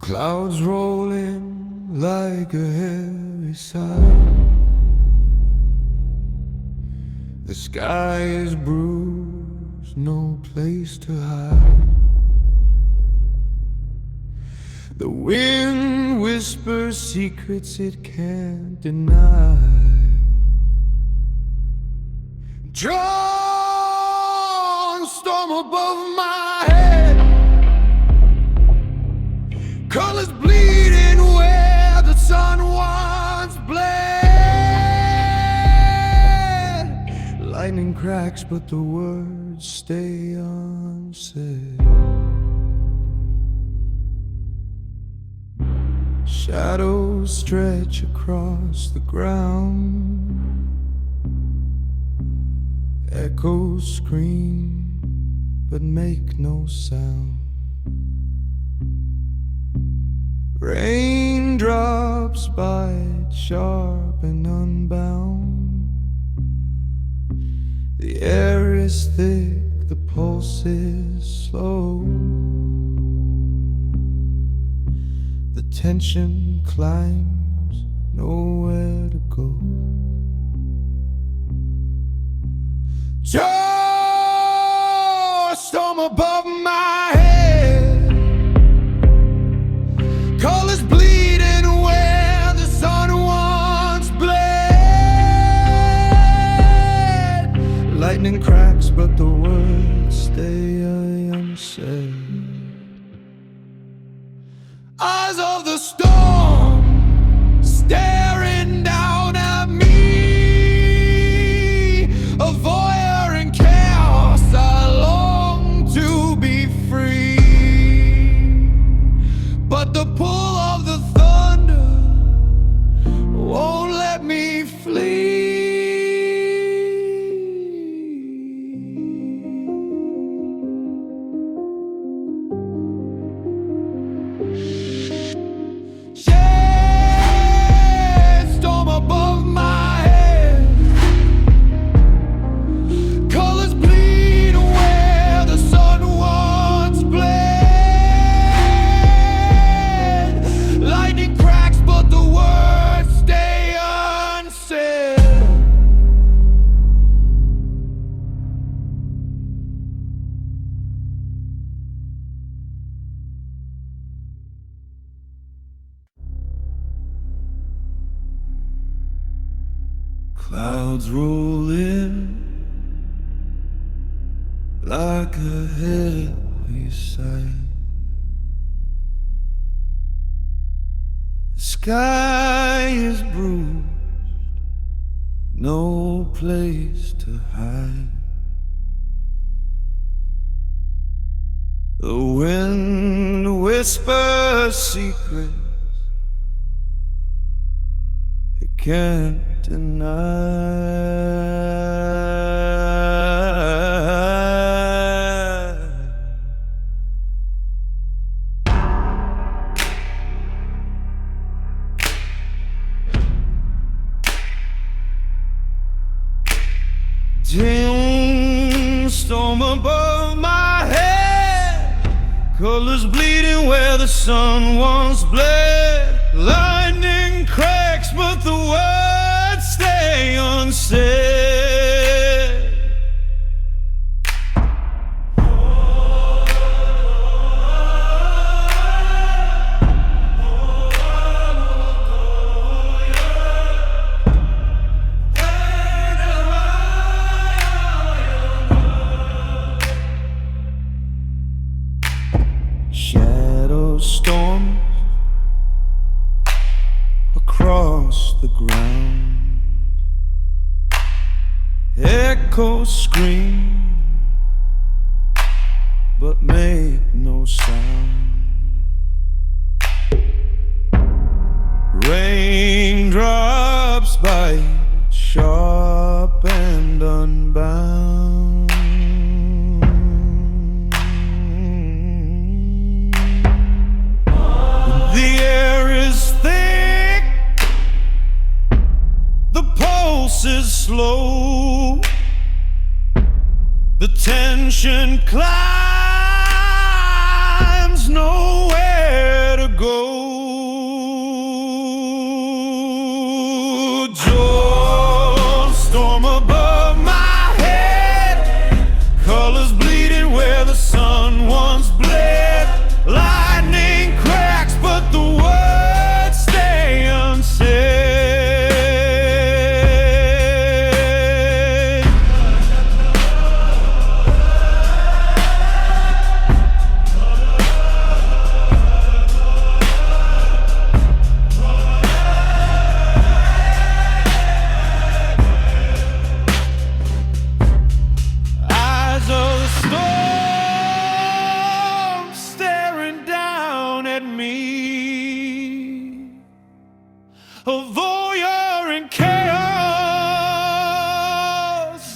Clouds roll in like a heavy sigh. The sky is bruised, no place to hide. The wind whispers secrets it can't deny. Drawn storm above my head, colors bleeding where the sun once bled. Lightning cracks but the words stay unsaid. Shadows stretch across the ground. Echoes scream but make no sound. Raindrops bite sharp and unbound. The air is thick, the pulse is slow. The tension climbs, nowhere to go. A storm above my head, colors bleeding where the sun once bled. Lightning cracks but the words stay unsaid. Eyes of the storm staring down at me, a voyeur in chaos. I long to be free, but the pull of the thunder won't let me flee. Clouds roll in like a heavy sigh. The sky is bruised, no place to hide. The wind whispers secrets it can't deny. Dim storm above my head, colors bleeding where the sun once bled. Lightning cracks but the words stay unsaid. Shadow storms across the ground. Echoes scream but make no sound. Raindrops bite sharp and unbound. The air is thick, the pulse is slow. The tension climbs, nowhere to go. Although you're in chaos,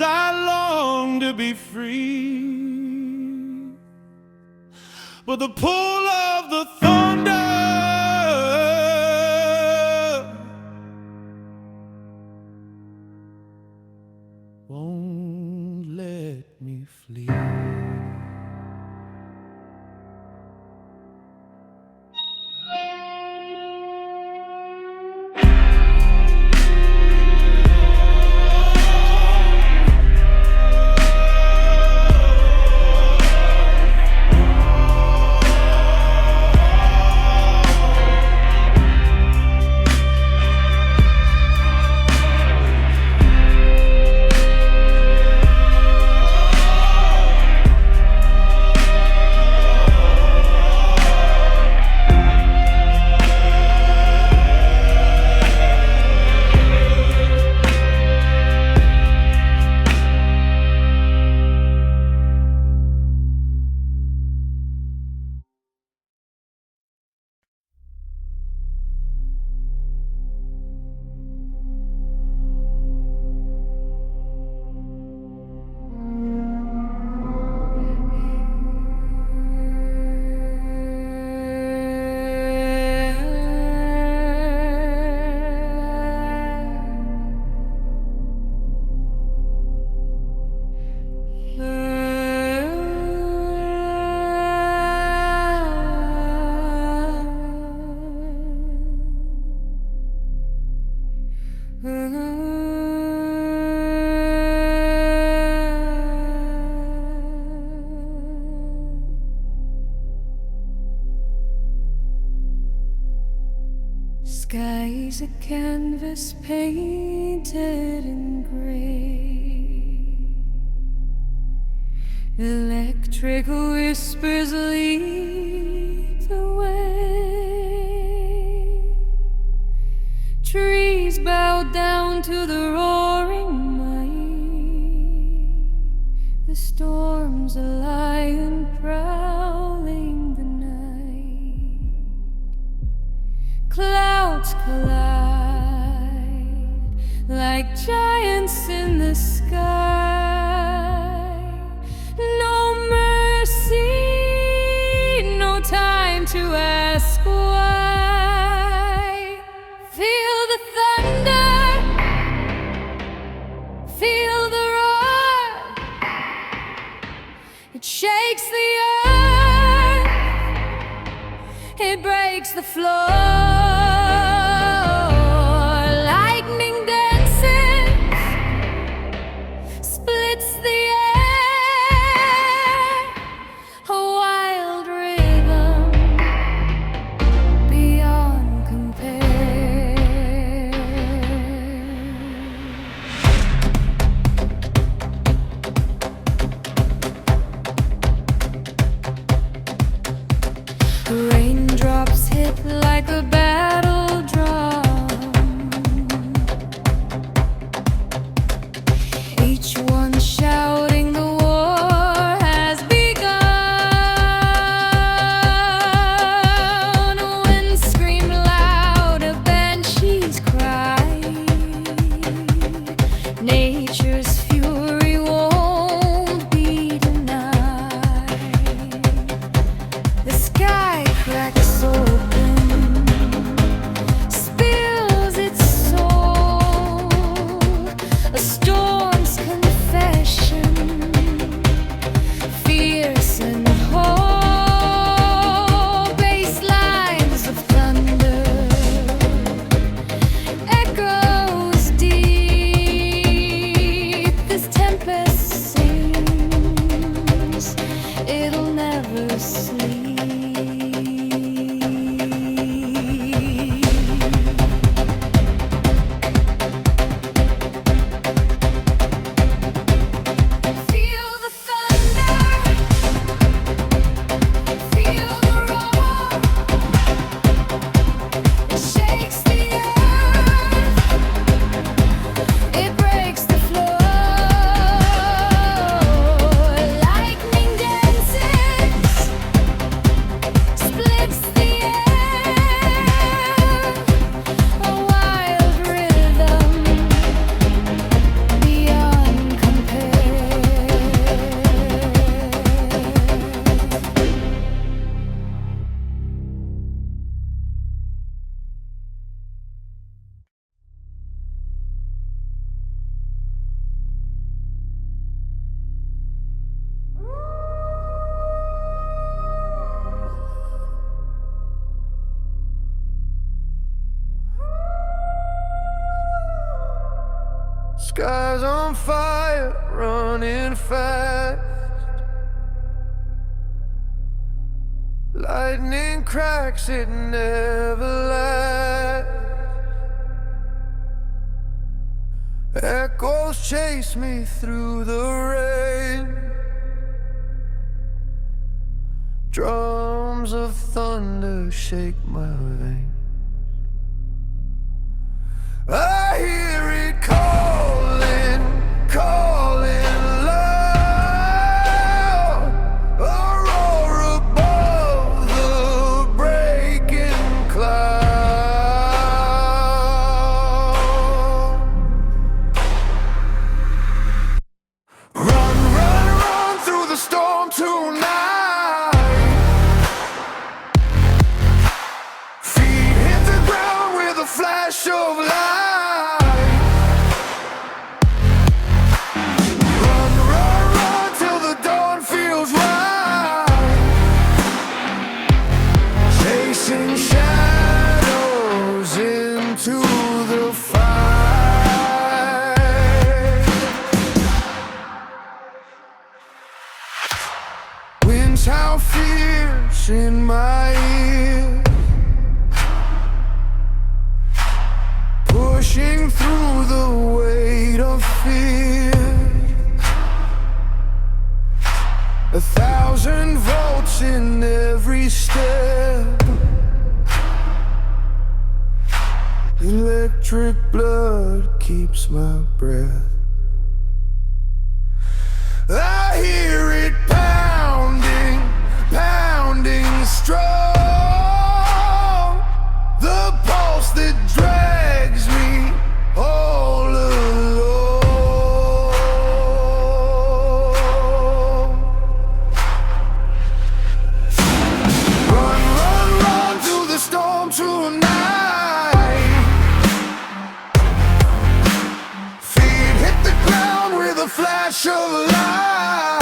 I long to be free. But the pull of the thunder won't let me flee. Sky's a canvas painted in gray. Electric whispers lead the way. Trees bow down to the roaring might. The storm's a lion prowling the night. Clouds collide like giants in the sky. No mercy, no time to ask why. Feel the thunder, feel the roar. It shakes the earth, it breaks the floor. Raindrops hit like Sky's on fire, running fast. Lightning cracks, it never lasts. Echoes chase me through the rain. Drums of thunder shake my veins. I hear it calling, calling loud. A roar above the breaking cloud. Run, run, run through the storm tonight. Feet hit the ground with a flash of light. Run, run, run till the dawn feels right. Chasing shadows into the fight. Winds howl fierce in my ear, pushing through the weight of fear. 1,000 volts in every step. Electric blood keeps my breath. I hear it pounding, pounding strong. The pulse that drags me all alone. Run, run, run through the storm tonight. Feet hit the ground with a flash of light.